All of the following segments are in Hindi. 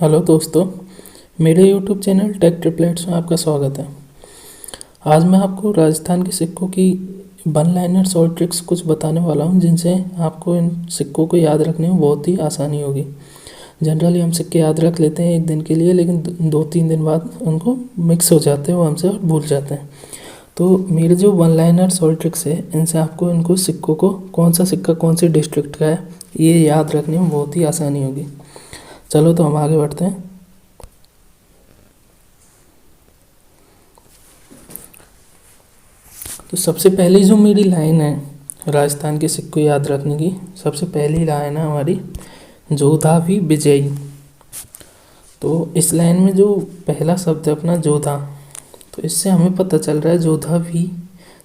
हेलो दोस्तों, मेरे यूट्यूब चैनल टेक ट्रिपलेट्स में आपका स्वागत है। आज मैं आपको राजस्थान के सिक्कों की वन लाइनर्स और ट्रिक्स कुछ बताने वाला हूं, जिनसे आपको इन सिक्कों को याद रखने में बहुत ही आसानी होगी। जनरली हम सिक्के याद रख लेते हैं एक दिन के लिए, लेकिन 2-3 दिन बाद उनको मिक्स हो जाते हैं वो हमसे और भूल जाते हैं। तो मेरे जो वन लाइनर्स और ट्रिक्स है, इनसे आपको इनको सिक्कों को कौन सा सिक्का कौन सी डिस्ट्रिक्ट का है ये याद रखने में बहुत ही आसानी होगी। चलो तो हम आगे बढ़ते हैं। तो सबसे पहली जो मेरी लाइन है राजस्थान के सिक्कों याद रखने की, सबसे पहली लाइन है हमारी जोधा भी विजयी। तो इस लाइन में जो पहला शब्द है अपना जोधा, तो इससे हमें पता चल रहा है जोधा भी,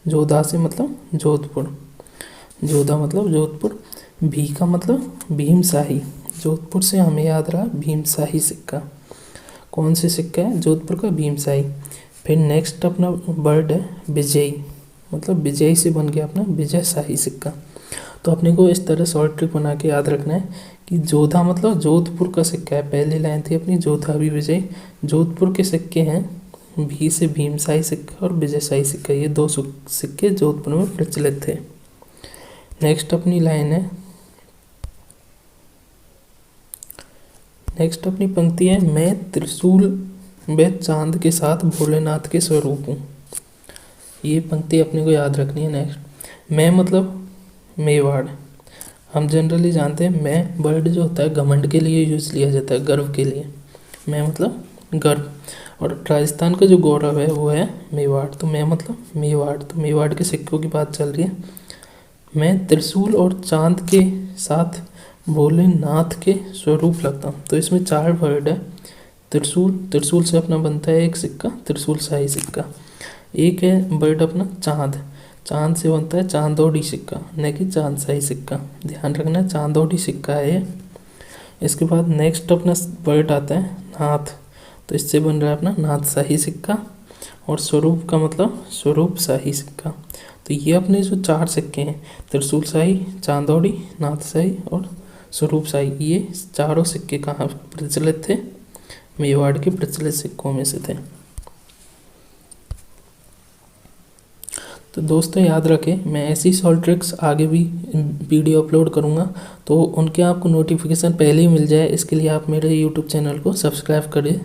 जोधा से मतलब जोधपुर, जोधा मतलब जोधपुर, भी का मतलब भीमशाही। जोधपुर से हमें याद रहा भीमशाही सिक्का। कौन से सिक्का है? जोधपुर का भीमशाही। फिर नेक्स्ट अपना वर्ड है विजयी, मतलब विजयी से बन गया अपना विजयशाही सिक्का। तो अपने को इस तरह शॉर्ट ट्रिक बना के याद रखना है कि जोधा मतलब जोधपुर का सिक्का है। पहली लाइन थी अपनी जोधा भी विजयी। जोधपुर के सिक्के हैं भी से भीमशाही सिक्का और विजयशाही सिक्का, ये दो सिक्के जोधपुर में प्रचलित थे। नेक्स्ट अपनी लाइन है, नेक्स्ट अपनी पंक्ति है मैं त्रिशूल व चांद के साथ भोलेनाथ के स्वरूप हूँ। ये पंक्ति अपने को याद रखनी है। नेक्स्ट मैं मतलब मेवाड़। हम जनरली जानते हैं मैं वर्ड जो होता है घमंड के लिए यूज़ लिया जाता है, गर्व के लिए। मैं मतलब गर्व, और राजस्थान का जो गौरव है वो है मेवाड़। तो मैं मतलब मेवाड़, तो मेवाड़ के सिक्कों की बात चल रही है। मैं त्रिशूल और चांद के साथ भोलेनाथ के स्वरूप लगता हूँ। तो इसमें 4 वर्ड है। त्रिशूल, त्रिशूल से अपना बनता है एक सिक्का त्रिशूल शाही सिक्का। एक है वर्ड अपना चांद, चांद से बनता है चांदोड़ी सिक्का, न कि चांद शाही सिक्का। ध्यान रखना चांदोड़ी सिक्का है ये। इसके बाद नेक्स्ट अपना वर्ड आता है नाथ, तो इससे बन रहा है अपना नाथ शाही सिक्का। और स्वरूप का मतलब स्वरूप शाही सिक्का। तो ये अपने जो 4 सिक्के हैं त्रिशूल शाही, चांदौड़ी, नाथ शाही और स्वरूप शाही, ये चारों सिक्के कहाँ प्रचलित थे? मेवाड़ के प्रचलित सिक्कों में से थे। तो दोस्तों याद रखें, मैं ऐसी सॉल्ट ट्रिक्स आगे भी वीडियो अपलोड करूँगा, तो उनके आपको नोटिफिकेशन पहले ही मिल जाए। इसके लिए आप मेरे यूट्यूब चैनल को सब्सक्राइब करें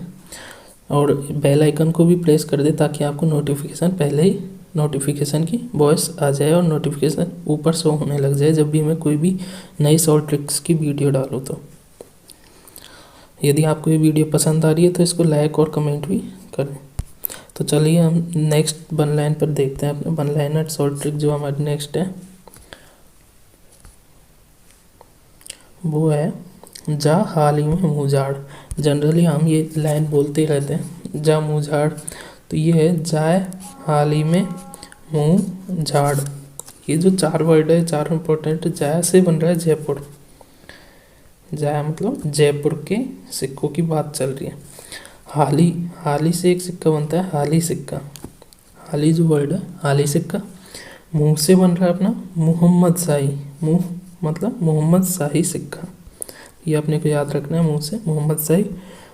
और बेल आइकन को भी प्रेस कर दें, ताकि आपको नोटिफिकेशन पहले ही नोटिफिकेशन की वॉइस आ जाए और नोटिफिकेशन ऊपर शो होने लग जाए जब भी मैं कोई भी नई शॉर्ट ट्रिक्स की वीडियो डालूँ। तो यदि आपको ये वीडियो पसंद आ रही है तो इसको लाइक और कमेंट भी करें। तो चलिए हम नेक्स्ट वन लाइन पर देखते हैं अपने वन लाइनर शॉर्ट ट्रिक। जो हमारी नेक्स्ट है वो है जा हाल ही में मुँह झाड़। जनरली हम ये लाइन बोलते ही रहते हैं जा मुँह झाड़, तो ये है जाए हाल ही में मुँह झाड़। ये जो 4 वर्ड है 4 इंपॉर्टेंट। जाए से बन रहा है जयपुर, जाए मतलब जयपुर के सिक्कों की बात चल रही है। हाली, हाली से एक सिक्का बनता है हाली सिक्का, हाली जो वर्ड है हाली सिक्का। मुँह से बन रहा है अपना मोहम्मद शाही, मुँह मतलब मोहम्मद शाही सिक्का, ये अपने को याद रखना है मुँह से मोहम्मद शाही।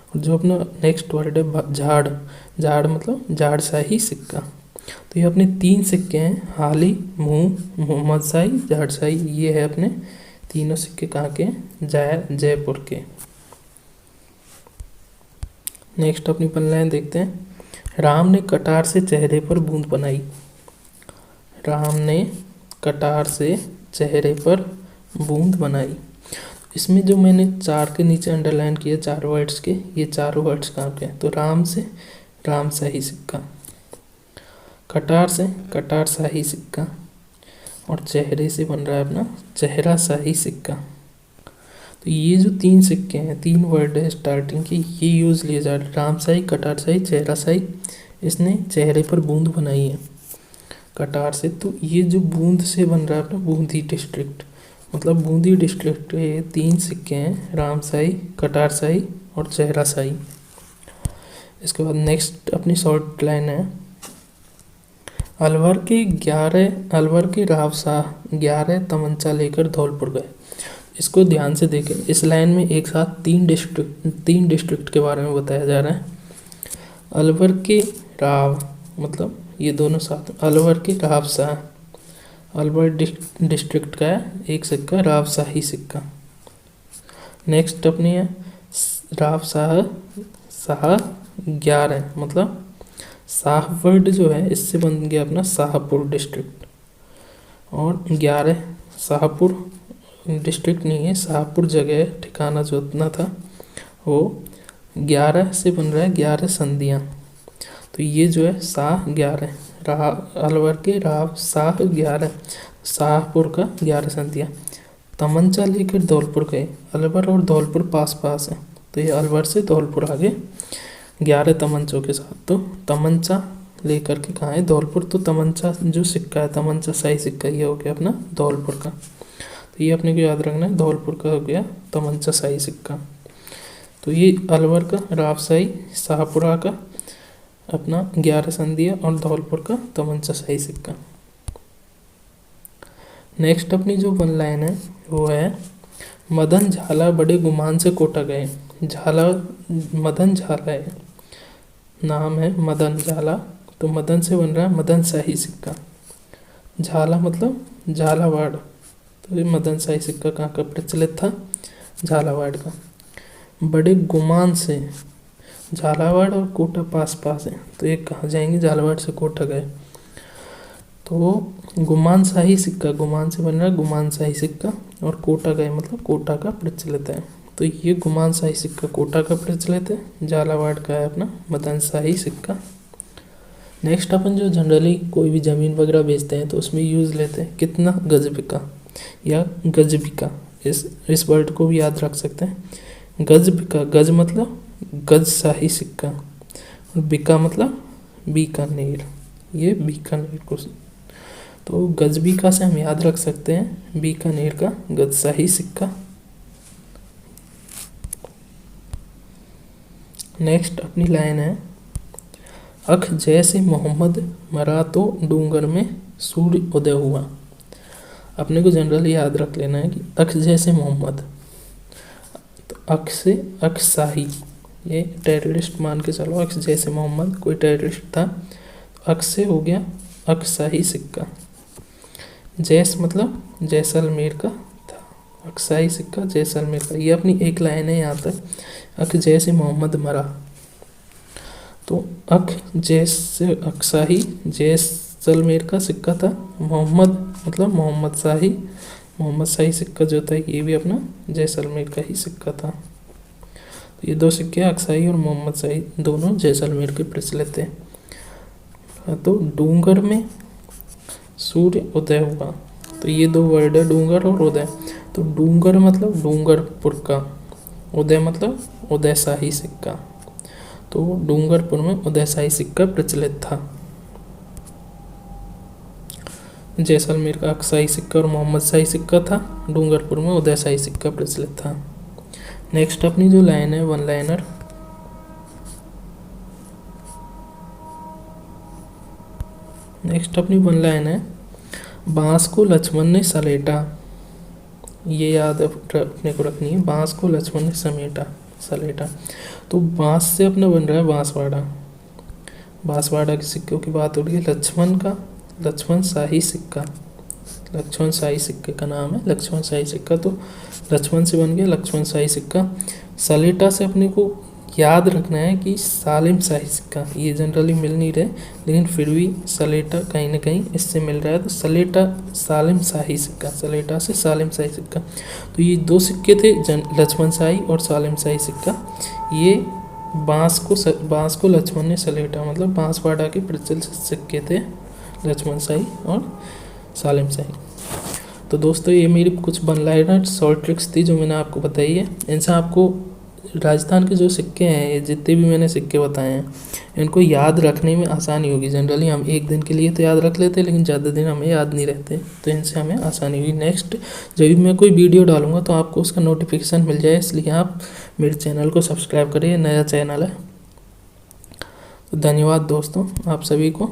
और जो अपना नेक्स्ट वर्ड है झाड़, झाड़ मतलब झाड़ शाही सिक्का। तो ये अपने 3 सिक्के हैं हाली, मुँह, मोहम्मद शाही, झाड़ शाही। ये है अपने तीनों सिक्के कहाँ के? जयपुर के। नेक्स्ट अपनी पन लाइन देखते हैं। राम ने कटार से चेहरे पर बूंद बनाई। राम ने कटार से चेहरे पर बूंद बनाई। इसमें जो मैंने 4 के नीचे अंडरलाइन किया 4 वर्ड्स के, ये 4 वर्ड्स कहाँ के हैं? तो राम से राम शाही सिक्का, कटार से कटार शाही सिक्का, और चेहरे से बन रहा है अपना चेहरा शाही सिक्का। तो ये जो 3 सिक्के हैं, 3 वर्ड है स्टार्टिंग की, ये यूज़ लिए जा रहे राम शाही, कटार शाही, चेहरा शाही। इसने चेहरे पर बूंद बनाई है कटार से। तो ये जो बूंद से बन रहा है अपना बूंदी डिस्ट्रिक्ट, मतलब बूंदी डिस्ट्रिक्ट के 3 सिक्के हैं राम शाही, कटार शाही और चेहरा शाही। इसके बाद नेक्स्ट अपनी शॉर्ट लाइन है अलवर के राव शाह 11 तमंचा लेकर धौलपुर गए। इसको ध्यान से देखें। इस लाइन में एक साथ तीन डिस्ट्रिक्ट के बारे में बताया जा रहा है। अलवर के राव, मतलब ये दोनों साथ, अलवर के रावशाह, अलवर डिस्ट्रिक्ट का है एक सिक्का, रावशाही सिक्का। नेक्स्ट अपनी है रावशाह शाह 11, मतलब शाहवर्ड जो है इससे बन गया अपना शाहपुर डिस्ट्रिक्ट। और 11 शाहपुर डिस्ट्रिक्ट नहीं है, शाहपुर जगह ठिकाना जो उतना था वो 11 से बन रहा है 11 संधियाँ। तो ये जो है शाह 11, अलवर के राव शाह 11, शाहपुर का 11 संधियाँ। तमंचा लेकर धौलपुर गए, अलवर और धौलपुर पास पास है, तो ये अलवर से धौलपुर आगे 11 तमंचों के साथ। तो तमंचा लेकर के कहाँ है, धौलपुर। तो तमंचा जो सिक्का है, तमंचा शाही सिक्का, ये हो गया अपना धौलपुर का। तो ये अपने को याद रखना है, धौलपुर का हो गया तमंचा शाही सिक्का। तो ये अलवर का रावशाही, शाहपुरा का अपना 11 संधिया और धौलपुर का तमंचा शाही सिक्का। नेक्स्ट अपनी जो वन लाइन है वो है मदन झाला बड़े गुमान से कोटा गए। झाला, मदन झाला है, नाम है मदन झाला, तो मदन से बन रहा है मदन शाही सिक्का। झाला मतलब झालावाड़, तो ये मदन शाही सिक्का कहाँ का प्रचलित था, झालावाड़ का। बड़े गुमान से, झालावाड़ और कोटा पास पास है, तो ये कहाँ जाएंगे, झालावाड़ से कोटा गए। तो गुमान शाही सिक्का, गुमान से बन रहा है गुमान शाही सिक्का, और कोटा गए मतलब कोटा का प्रचलित है। तो ये गुमान शाही सिक्का कोटा का प्रचलित है, झालावाड़ का है अपना मदन शाही सिक्का। नेक्स्ट अपन जो जनरली कोई भी ज़मीन वगैरह बेचते हैं तो उसमें यूज़ लेते हैं कितना गज बिका या गज बिका, इस वर्ड को भी याद रख सकते हैं। गज बिका, गज मतलब गज शाही सिक्का, बिका मतलब बीकानेर, ये बीकानेर को, तो गज बिका से हम याद रख सकते हैं बीकानेर का गज शाही सिक्का। नेक्स्ट अपनी लाइन है अख जैसे मोहम्मद मरा तो डूंगर में सूर्य उदय हुआ। अपने को जनरली याद रख लेना है कि अख जैसे मोहम्मद, तो अख से अख शाही, ये टेररिस्ट मान के चलो, अख जैसे मोहम्मद कोई टेररिस्ट था, तो अख से हो गया अख शाही सिक्का। जैस मतलब जैसलमेर का था, अख शाही सिक्का जैसलमेर का। ये अपनी एक लाइन है यहाँ तक, अख जैसे मोहम्मद मरा, तो अख जैसे अख शाही जैसलमेर का सिक्का था। मोहम्मद मतलब मोहम्मद शाही सिक्का जो था ये भी अपना जैसलमेर का ही सिक्का था। तो ये दो सिक्के अख शाही और मोहम्मद शाही दोनों जैसलमेर के प्रचलित थे। तो डूंगर में सूर्य उदय हुआ, तो ये दो वर्ड है डूंगर और उदय। तो डूंगर मतलब डूंगरपुर का, उदय मतलब उदय शाही सिक्का, तो डूंगरपुर में उदय शाही सिक्का प्रचलित था। जैसलमेर का अक्साई सिक्का और मोहम्मद शाही सिक्का था, डूंगरपुर में उदय शाही सिक्का प्रचलित था। नेक्स्ट अपनी जो लाइन है वन लाइनर, नेक्स्ट अपनी वन लाइन है बांस को लक्ष्मण ने सलेटा। ये याद अपने को रखनी है, बांस को लक्ष्मण ने सलेटा। तो बांस से अपना बन रहा है बांसवाड़ा, बांसवाड़ा के सिक्कों की बात हो रही है। लक्ष्मण का लक्ष्मण शाही सिक्का, लक्ष्मण शाही सिक्के का नाम है लक्ष्मण शाही सिक्का, तो लक्ष्मण से बन गया लक्ष्मण शाही सिक्का। सलेटा से अपने को याद रखना है कि सालिम शाही सिक्का, ये जनरली मिल नहीं रहे लेकिन फिर भी सलेटा कहीं ना कहीं इससे मिल रहा है, तो सलेटा सालिम शाही सिक्का, सलेटा से सालिम शाही सिक्का। तो ये दो सिक्के थे लक्ष्मण शाही और सालिम शाही सिक्का। ये बांस को लक्ष्मण ने सलेटा, मतलब बांसवाड़ा के प्रचलित सिक्के थे लक्ष्मण शाही और सालिम शाही। तो दोस्तों ये मेरी कुछ वन लाइनर शॉर्ट ट्रिक्स थी जो मैंने आपको बताई है। इनसे आपको राजस्थान के जो सिक्के हैं, ये जितने भी मैंने सिक्के बताए हैं, इनको याद रखने में आसानी होगी। जनरली हम एक दिन के लिए तो याद रख लेते हैं लेकिन ज़्यादा दिन हमें याद नहीं रहते, तो इनसे हमें आसानी होगी। नेक्स्ट जब भी मैं कोई वीडियो डालूंगा तो आपको उसका नोटिफिकेशन मिल जाए, इसलिए आप मेरे चैनल को सब्सक्राइब करिए, नया चैनल है। तो धन्यवाद दोस्तों आप सभी को।